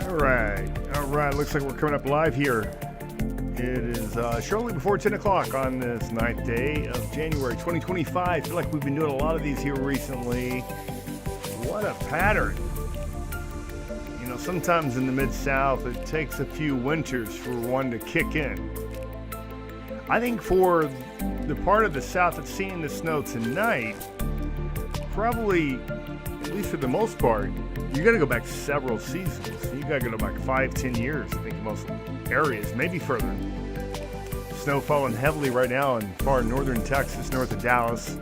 All right. Looks like we're coming up live here. It is shortly before 10 o'clock on this ninth day of January 2025. I feel like we've been doing a lot of these here recently. What a pattern. You know, sometimes in the Mid-South, it takes a few winters for one to kick in. I think for the part of the South that's seeing the snow tonight, probably, at least for the most part, you got to go back several seasons. You got to go back 5-10 years, I think, in most areas, maybe further. Snow falling heavily right now in far northern Texas, north of Dallas.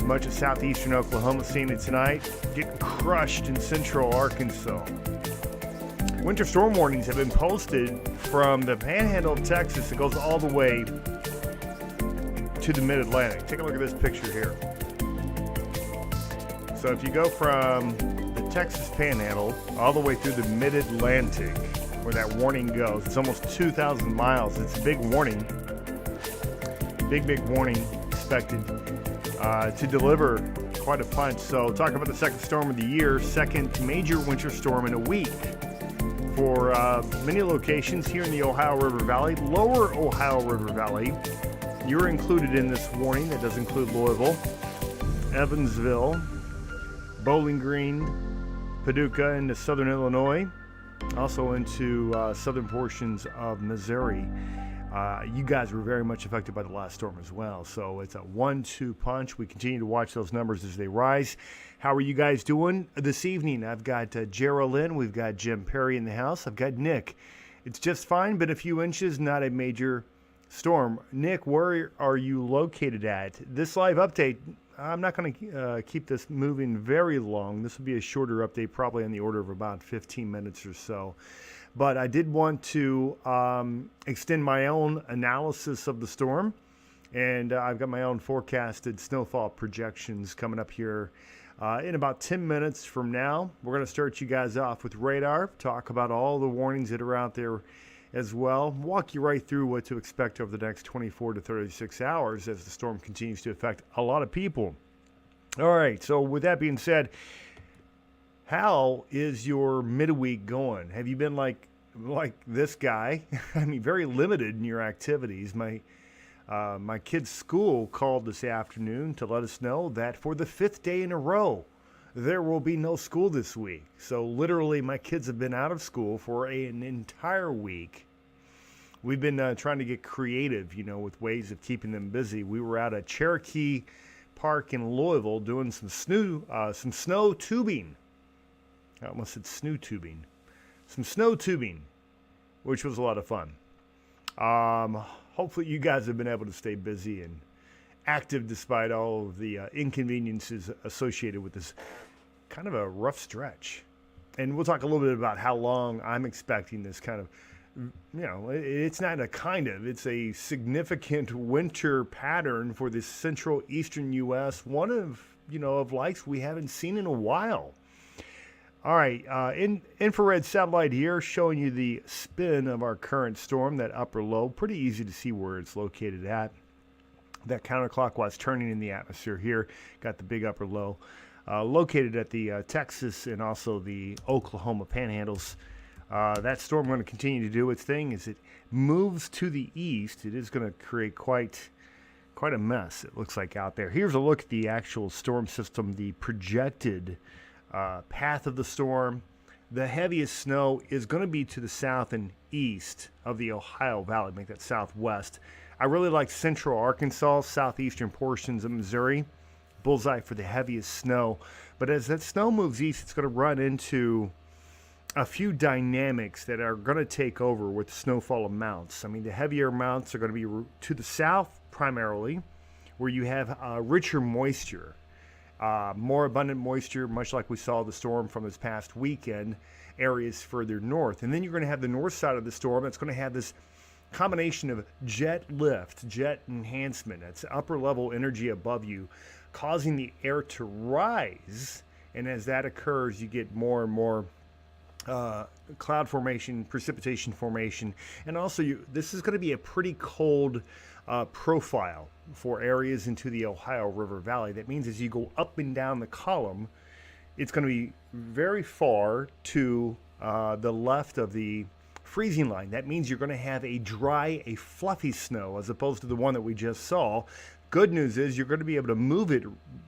Much of southeastern Oklahoma seeing it tonight. Getting crushed in central Arkansas. Winter storm warnings have been posted from the panhandle of Texas. It goes all the way to the mid-Atlantic. Take a look at this picture here. So if you go from the Texas Panhandle all the way through the Mid-Atlantic, where that warning goes, it's almost 2,000 miles. It's a big warning. Big warning expected to deliver quite a punch. So talk about the second storm of the year, second major winter storm in a week for many locations here in the Ohio River Valley, lower Ohio River Valley. You're included in this warning. That does include Louisville, Evansville, Bowling Green, Paducah into southern Illinois, also into southern portions of Missouri. You guys were very much affected by the last storm as well. So it's a 1-2 punch. We continue to watch those numbers as they rise. How are you guys doing this evening? I've got Geraldine. We've got Jim Perry in the house. I've got Nick. It's just fine, but a few inches, not a major storm. Nick, where are you located at? This live update, I'm not going to keep this moving very long. This will be a shorter update, probably on the order of about 15 minutes or so. But I did want to extend my own analysis of the storm. And I've got my own forecasted snowfall projections coming up here in about 10 minutes from now. We're going to start you guys off with radar, talk about all the warnings that are out there as well, walk you right through what to expect over the next 24 to 36 hours as the storm continues to affect a lot of people. All right, so with that being said, how is your midweek going? Have you been like this guy? I mean, very limited in your activities. My kid's school called this afternoon to let us know that for the 5th day in a row, there will be no school this week. So literally, my kids have been out of school for an entire week. We've been trying to get creative, with ways of keeping them busy. We were out at Cherokee Park in Louisville doing some snow tubing. I almost said snoo tubing. Some snow tubing, which was a lot of fun. Hopefully you guys have been able to stay busy and active despite all of the inconveniences associated with this kind of a rough stretch. And we'll talk a little bit about how long I'm expecting this kind of, it's not a kind of, it's a significant winter pattern for the central eastern U.S., one of, of likes we haven't seen in a while. All right, infrared satellite here showing you the spin of our current storm, that upper low. Pretty easy to see where it's located at. That counterclockwise turning in the atmosphere here. Got the big upper low. Located at the Texas and also the Oklahoma panhandles. That storm going to continue to do its thing. As it moves to the east, it is going to create quite a mess, it looks like, out there. Here's a look at the actual storm system, the projected path of the storm. The heaviest snow is going to be to the south and east of the Ohio Valley, make that southwest. I really like central Arkansas, southeastern portions of Missouri. Bullseye for the heaviest snow. But as that snow moves east, it's going to run into a few dynamics that are going to take over with snowfall amounts. I mean, the heavier amounts are going to be to the south primarily, where you have richer moisture. More abundant moisture, much like we saw the storm from this past weekend, areas further north. And then you're going to have the north side of the storm that's going to have this combination of jet lift, jet enhancement. That's upper level energy above you, causing the air to rise. And as that occurs, you get more and more cloud formation, precipitation formation. And also, this is going to be a pretty cold profile for areas into the Ohio River Valley. That means as you go up and down the column, it's going to be very far to the left of the freezing line. That means you're going to have a dry, a fluffy snow as opposed to the one that we just saw. Good news is you're going to be able to move it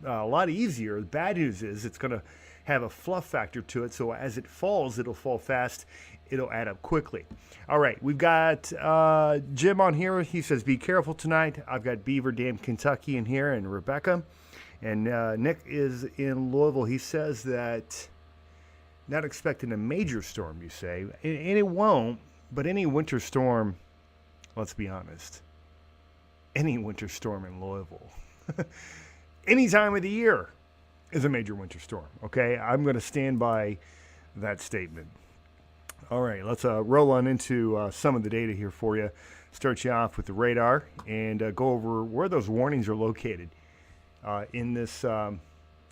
a lot easier. The bad news is it's going to have a fluff factor to it, so as it falls, it'll fall fast. It'll add up quickly. All right, we've got Jim on here. He says, be careful tonight. I've got Beaver Dam, Kentucky in here, and Rebecca. And Nick is in Louisville. He says that not expecting a major storm, you say. And it won't, but any winter storm, let's be honest, any winter storm in Louisville, any time of the year is a major winter storm, okay? I'm going to stand by that statement. All right, let's roll on into some of the data here for you. Start you off with the radar and go over where those warnings are located in this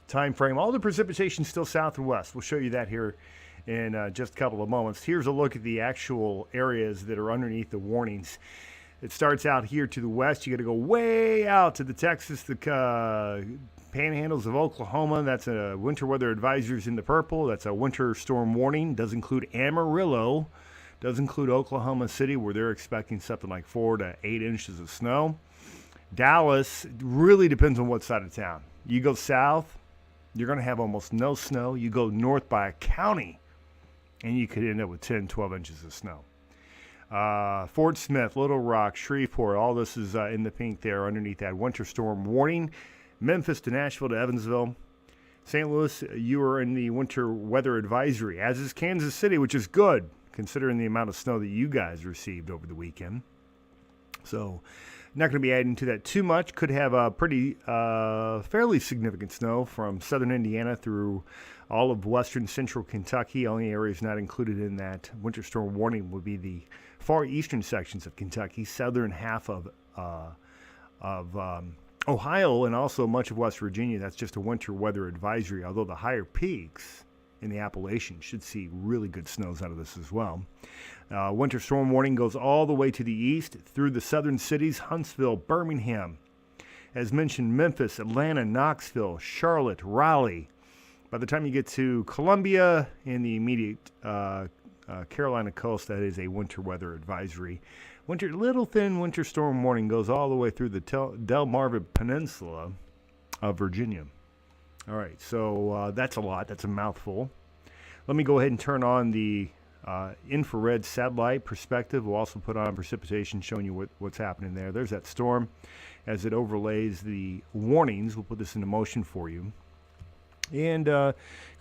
time frame. All the precipitation still south and west. We'll show you that here in just a couple of moments. Here's a look at the actual areas that are underneath the warnings. It starts out here to the west. You got to go way out to the Texas, the panhandles of Oklahoma. That's a winter weather advisories in the purple. That's a winter storm warning. Does include Amarillo. Does include Oklahoma City, where they're expecting something like 4 to 8 inches of snow. Dallas really depends on what side of town. You go south, you're going to have almost no snow. You go north by a county, and you could end up with 10, 12 inches of snow. Fort Smith, Little Rock, Shreveport, all this is in the pink there underneath that winter storm warning. Memphis to Nashville to Evansville. St. Louis, you are in the winter weather advisory, as is Kansas City, which is good considering the amount of snow that you guys received over the weekend. So not going to be adding to that too much. Could have a pretty fairly significant snow from southern Indiana through all of western central Kentucky. Only areas not included in that winter storm warning would be the far eastern sections of Kentucky, southern half of Ohio, and also much of West Virginia. That's just a winter weather advisory, although the higher peaks in the Appalachians should see really good snows out of this as well. Winter storm warning goes all the way to the east through the southern cities, Huntsville, Birmingham. As mentioned, Memphis, Atlanta, Knoxville, Charlotte, Raleigh. By the time you get to Columbia and the immediate Carolina coast, that is a winter weather advisory. Little thin winter storm warning goes all the way through the Delmarva Peninsula of Virginia. All right, so that's a lot. That's a mouthful. Let me go ahead and turn on the infrared satellite perspective. We'll also put on precipitation showing you what's happening there. There's that storm as it overlays the warnings. We'll put this into motion for you. And going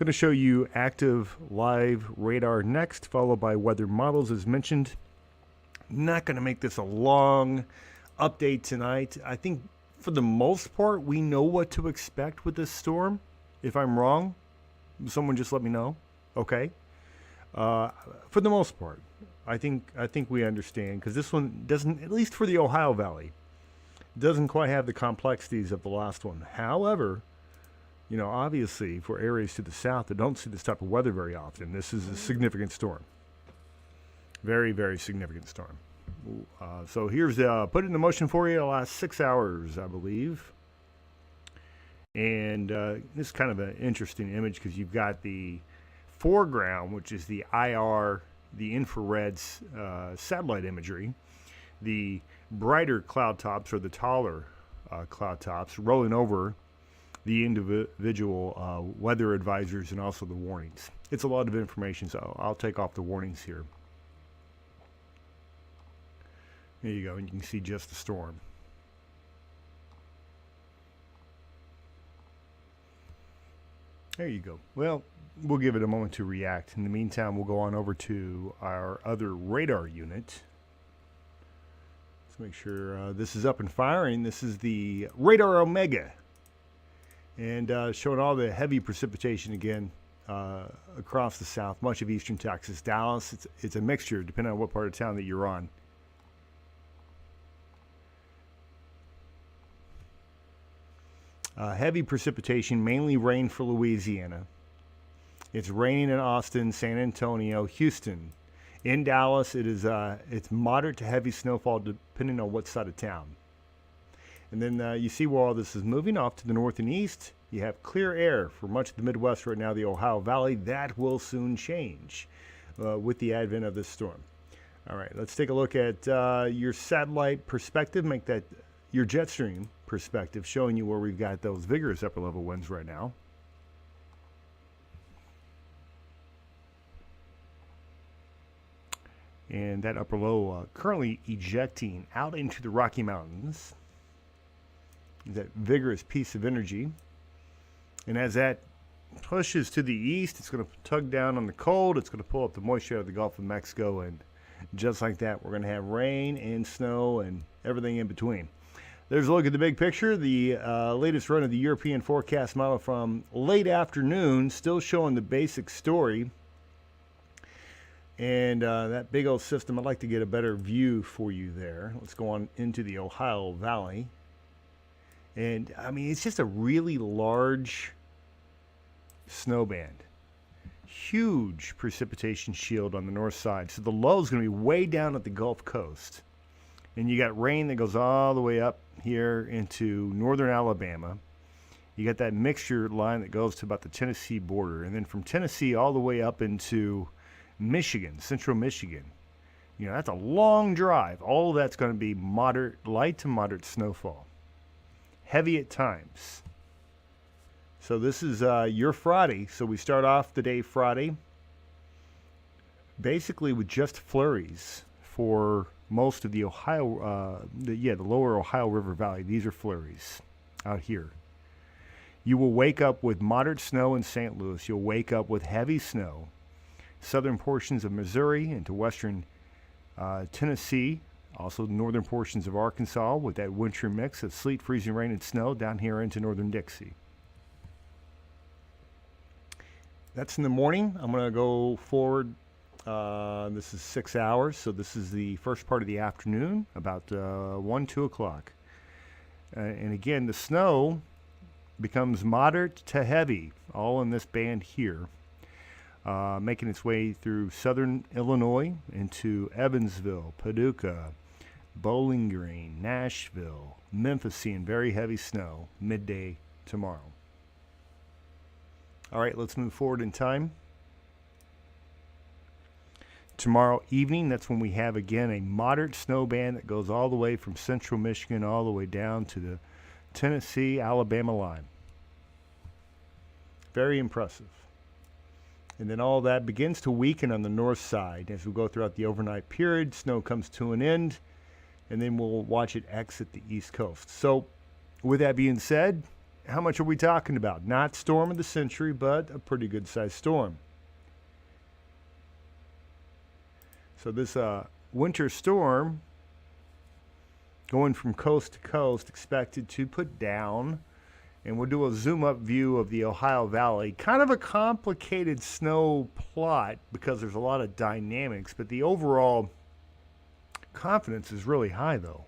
to show you active live radar next, followed by weather models as mentioned. Not going to make this a long update tonight. I think for the most part, we know what to expect with this storm. If I'm wrong, someone just let me know. Okay. For the most part, I think we understand, because this one doesn't, at least for the Ohio Valley, doesn't quite have the complexities of the last one. However, you know, obviously for areas to the south that don't see this type of weather very often, this is a significant storm. Very, very significant storm. So here's put it into motion for you. The last 6 hours, I believe. And this is kind of an interesting image because you've got the foreground, which is the IR, the infrared satellite imagery, the brighter cloud tops or the taller cloud tops rolling over the individual weather advisories and also the warnings. It's a lot of information, so I'll take off the warnings here. There you go, and you can see just the storm. There you go. Well, we'll give it a moment to react. In the meantime, we'll go on over to our other radar unit. Let's make sure this is up and firing. This is the Radar Omega. And showing all the heavy precipitation again across the south, much of eastern Texas, Dallas. It's a mixture depending on what part of town that you're on. Heavy precipitation, mainly rain for Louisiana. It's raining in Austin, San Antonio, Houston. In Dallas, it's moderate to heavy snowfall depending on what side of town. And then you see where all this is moving off to the north and east. You have clear air for much of the Midwest right now, the Ohio Valley. That will soon change. with the advent of this storm. All right, let's take a look at your satellite perspective. Make that your jet stream perspective, showing you where we've got those vigorous upper level winds right now. And that upper low currently ejecting out into the Rocky Mountains. That vigorous piece of energy. And as that pushes to the east, it's going to tug down on the cold. It's going to pull up the moisture out of the Gulf of Mexico. And just like that, we're going to have rain and snow and everything in between. There's a look at the big picture. The latest run of the European forecast model from late afternoon, still showing the basic story. And that big old system, I'd like to get a better view for you there. Let's go on into the Ohio Valley. And, I mean, it's just a really large snow band. Huge precipitation shield on the north side. So the low is going to be way down at the Gulf Coast. And you got rain that goes all the way up here into northern Alabama. You got that mixture line that goes to about the Tennessee border. And then from Tennessee all the way up into Michigan, central Michigan. You know, that's a long drive. All of that's going to be moderate, light to moderate snowfall. Heavy at times. So this is your Friday. So we start off the day Friday basically with just flurries for most of the Ohio, the lower Ohio River Valley. These are flurries out here. You will wake up with moderate snow in St. Louis. You'll wake up with heavy snow. Southern portions of Missouri into western Tennessee. Also northern portions of Arkansas with that wintry mix of sleet, freezing rain, and snow down here into northern Dixie. That's in the morning. I'm going to go forward. This is 6 hours, so this is the first part of the afternoon, about 1, 2 o'clock. And again, the snow becomes moderate to heavy, all in this band here, making its way through southern Illinois into Evansville, Paducah, Bowling Green, Nashville, Memphis, seeing very heavy snow midday tomorrow. All right, let's move forward in time. Tomorrow evening, that's when we have, again, a moderate snow band that goes all the way from central Michigan all the way down to the Tennessee-Alabama line. Very impressive. And then all that begins to weaken on the north side as we go throughout the overnight period. Snow comes to an end, and then we'll watch it exit the east coast. So with that being said, how much are we talking about? Not storm of the century, but a pretty good-sized storm. So this winter storm going from coast to coast, expected to put down, and we'll do a zoom-up view of the Ohio Valley. Kind of a complicated snow plot because there's a lot of dynamics, but the overall confidence is really high, though.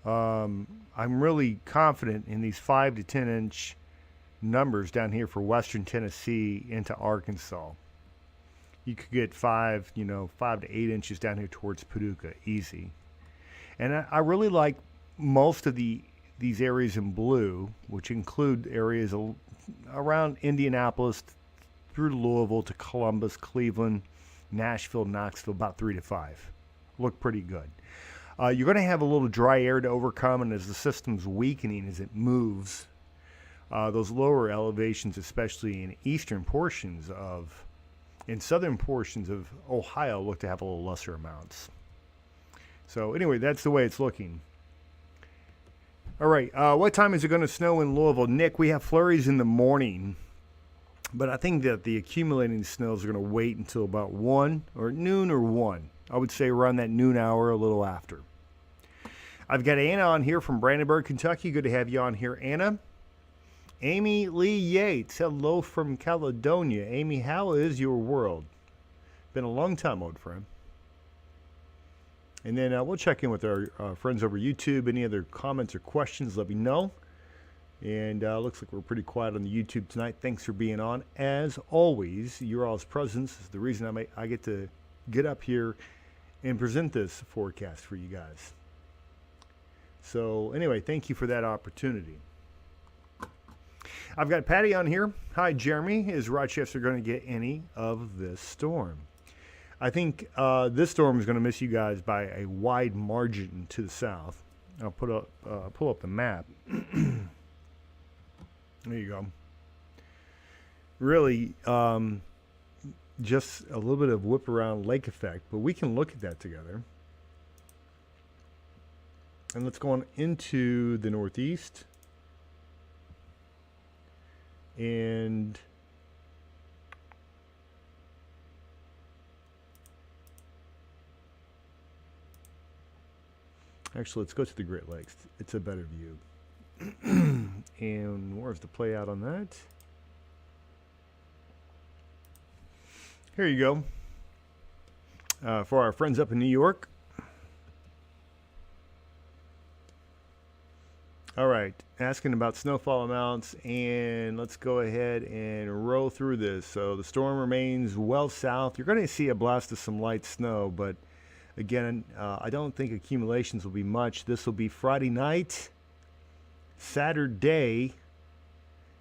I'm really confident in these 5 to 10 inch numbers down here for western Tennessee into Arkansas. You could get 5 to 8 inches down here towards Paducah, easy. And I really like most of these areas in blue, which include areas around Indianapolis through Louisville to Columbus, Cleveland, Nashville, Knoxville, about 3 to 5. Look pretty good. You're going to have a little dry air to overcome, and as the system's weakening as it moves, those lower elevations, especially in eastern portions in southern portions of Ohio, look to have a little lesser amounts. So anyway, that's the way it's looking. All right, what time is it going to snow in Louisville? Nick, we have flurries in the morning, but I think that the accumulating snows are going to wait until about 1 or noon or 1. I would say around that noon hour, a little after. I've got Anna on here from Brandenburg, Kentucky. Good to have you on here, Anna. Amy Lee Yates, hello from Caledonia. Amy, how is your world? Been a long time, old friend. And then we'll check in with our friends over YouTube. Any other comments or questions, let me know. And looks like we're pretty quiet on the YouTube tonight. Thanks for being on. As always, your all's presence is the reason I get to get up here and present this forecast for you guys. So anyway, thank you for that opportunity. I've got Patty on here. Hi, Jeremy. Is Rochester going to get any of this storm? I think this storm is going to miss you guys by a wide margin to the south. I'll pull up the map. There you go. Really, just a little bit of whip around lake effect, but we can look at that together. And let's go on into the northeast. And actually, let's go to the Great Lakes. It's a better view. And where's the play out on that? Here you go. For our friends up in New York. All right, asking about snowfall amounts, and let's go ahead and roll through this. So the storm remains well south. You're going to see a blast of some light snow, but again, I don't think accumulations will be much. This will be Friday night, Saturday.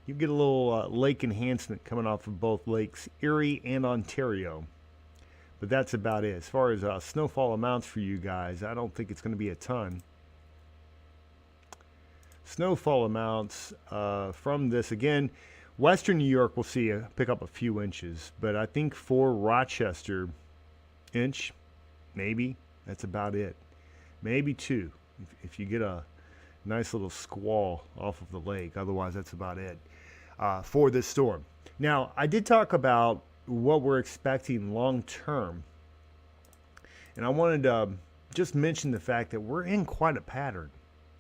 You get a little lake enhancement coming off of both lakes Erie and Ontario. But that's about it. As far as snowfall amounts for you guys, I don't think it's going to be a ton. Snowfall amounts from this, again, western New York will see pick up a few inches. But I think for Rochester, inch, maybe. That's about it. Maybe 2 if you get a nice little squall off of the lake. Otherwise, that's about it for this storm. Now, I did talk about what we're expecting long term. And I wanted to just mention the fact that we're in quite a pattern.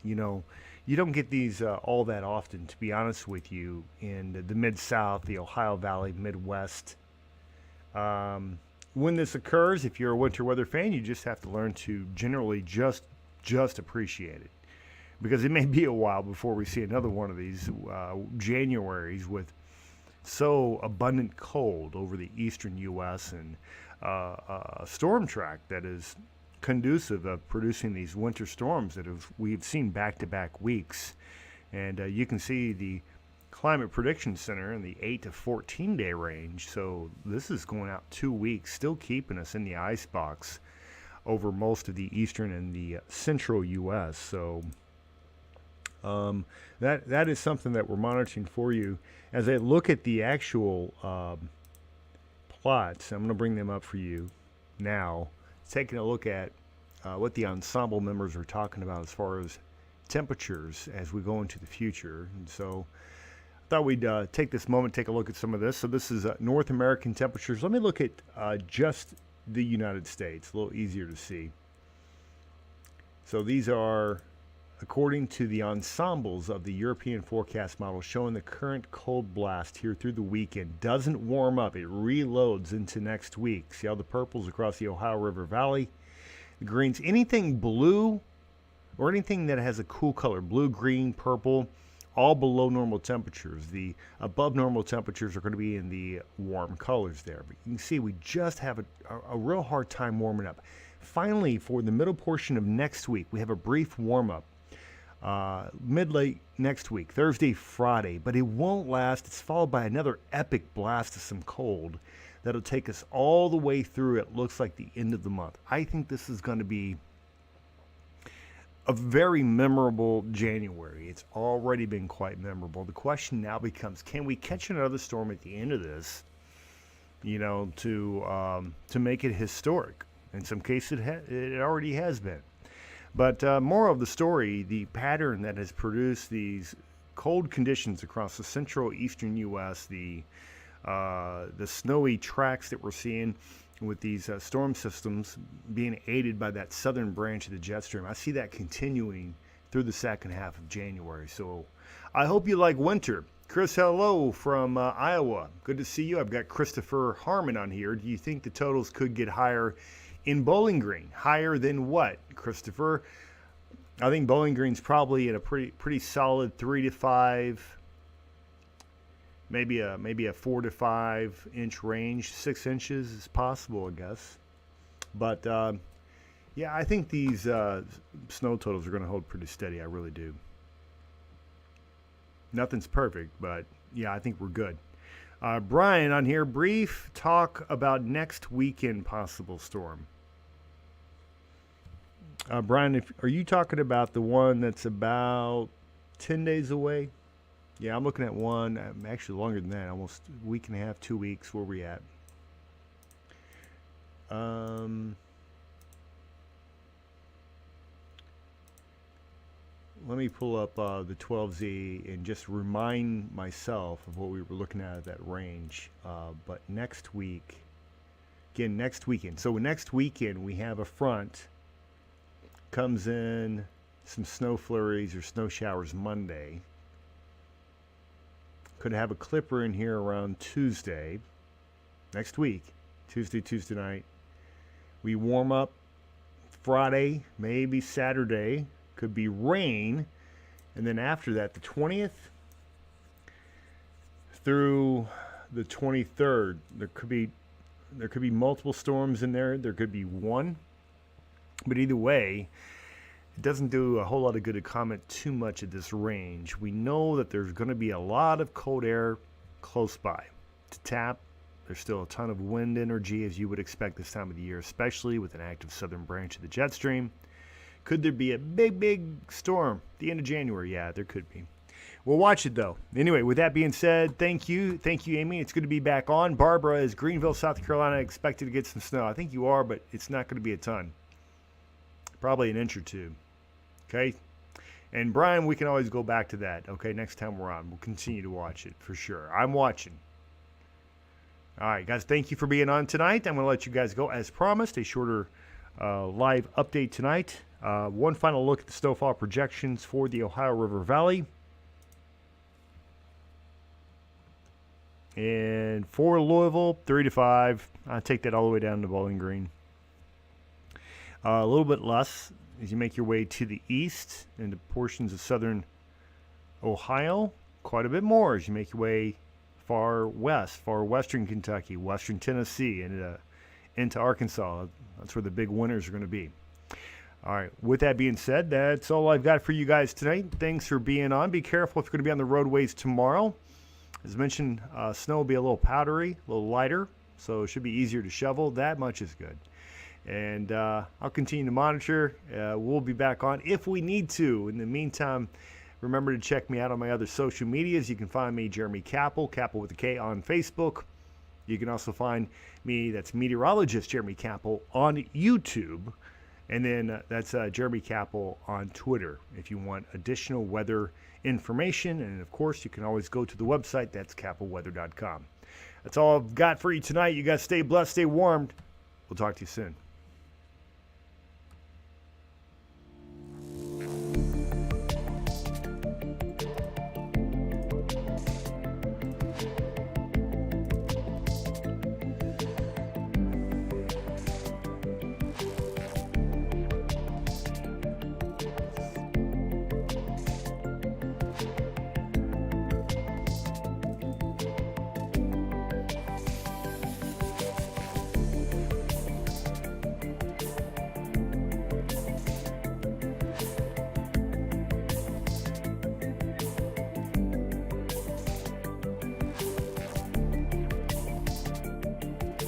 You know, you don't get these all that often, to be honest with you, in the Mid-South, the Ohio Valley, Midwest. When this occurs, if you're a winter weather fan, you just have to learn to generally just appreciate it. Because it may be a while before we see another one of these Januaries with so abundant cold over the eastern U.S. and a storm track that is conducive of producing these winter storms that we've seen back-to-back weeks. And you can see the Climate Prediction Center in the 8 to 14 day range. So this is going out 2 weeks, still keeping us in the ice box over most of the eastern and the central U.S. So that is something that we're monitoring for you. As I look at the actual plots, I'm going to bring them up for you now. Taking a look at what the ensemble members are talking about as far as temperatures as we go into the future. And so I thought we'd take this moment, take a look at some of this. So this is North American temperatures. Let me look at just the United States, a little easier to see. So these are according to the ensembles of the European forecast model, showing the current cold blast here through the weekend doesn't warm up. It reloads into next week. See how the purples across the Ohio River Valley, the greens, anything blue or anything that has a cool color, blue, green, purple, all below normal temperatures. The above normal temperatures are going to be in the warm colors there. But you can see we just have a real hard time warming up. Finally, for the middle portion of next week, we have a brief warm-up. Mid-late next week, Thursday, Friday, but it won't last. It's followed by another epic blast of some cold that'll take us all the way through, it looks like, the end of the month. I think this is going to be a very memorable January. It's already been quite memorable. The question now becomes, can we catch another storm at the end of this, you know, to make it historic? In some cases, it already has been. But more of the story, the pattern that has produced these cold conditions across the central eastern U.S., the snowy tracks that we're seeing with these storm systems being aided by that southern branch of the jet stream. I see that continuing through the second half of January. So I hope you like winter. Chris, hello from Iowa. Good to see you. I've got Christopher Harmon on here. Do you think the totals could get higher in Bowling Green? Higher than what, Christopher? I think Bowling Green's probably in a pretty solid 3 to 5, maybe a 4 to 5 inch range. 6 inches is possible, I guess. But yeah, I think these snow totals are going to hold pretty steady. I really do. Nothing's perfect, but yeah, I think we're good. Brian on here, brief talk about next weekend possible storm. Brian, are you talking about the one that's about 10 days away? Yeah, I'm looking at one, actually longer than that, almost a week and a half, 2 weeks. Where we at? Let me pull up the 12Z and just remind myself of what we were looking at that range. But next week, again, next weekend. So next weekend we have a front comes in, some snow flurries or snow showers Monday. Could have a clipper in here around Tuesday, next week, Tuesday night. We warm up Friday, maybe Saturday. Could be rain, and then after that, the 20th through the 23rd, there could be multiple storms in there. There could be one, but either way, it doesn't do a whole lot of good to comment too much at this range. We know that there's going to be a lot of cold air close by to tap. There's still a ton of wind energy, as you would expect this time of the year, especially with an active southern branch of the jet stream. Could there be a big storm at the end of January? Yeah, there could be. We'll watch it, though. Anyway, with that being said, thank you, Amy. It's good to be back on. Barbara, is Greenville, South Carolina expected to get some snow? I think you are, but it's not going to be a ton. Probably an inch or two. Okay? And Brian, we can always go back to that. Okay, next time we're on. We'll continue to watch it for sure. I'm watching. All right, guys, thank you for being on tonight. I'm going to let you guys go. As promised, a shorter live update tonight. One final look at the snowfall projections for the Ohio River Valley. And for Louisville, 3 to 5. I'll take that all the way down to Bowling Green. A little bit less as you make your way to the east into portions of southern Ohio. Quite a bit more as you make your way far west, far western Kentucky, western Tennessee, and into Arkansas. That's where the big winters are going to be. All right, with that being said, that's all I've got for you guys tonight. Thanks for being on. Be careful if you're going to be on the roadways tomorrow. As mentioned, snow will be a little powdery, a little lighter, so it should be easier to shovel. That much is good. And I'll continue to monitor. We'll be back on if we need to. In the meantime, remember to check me out on my other social medias. You can find me, Jeremy Capel, Capel with a K, on Facebook. You can also find me, that's meteorologist Jeremy Capel, on YouTube. And then that's Jeremy Capel on Twitter if you want additional weather information. And, of course, you can always go to the website. That's capelweather.com. That's all I've got for you tonight. You guys stay blessed, stay warmed. We'll talk to you soon.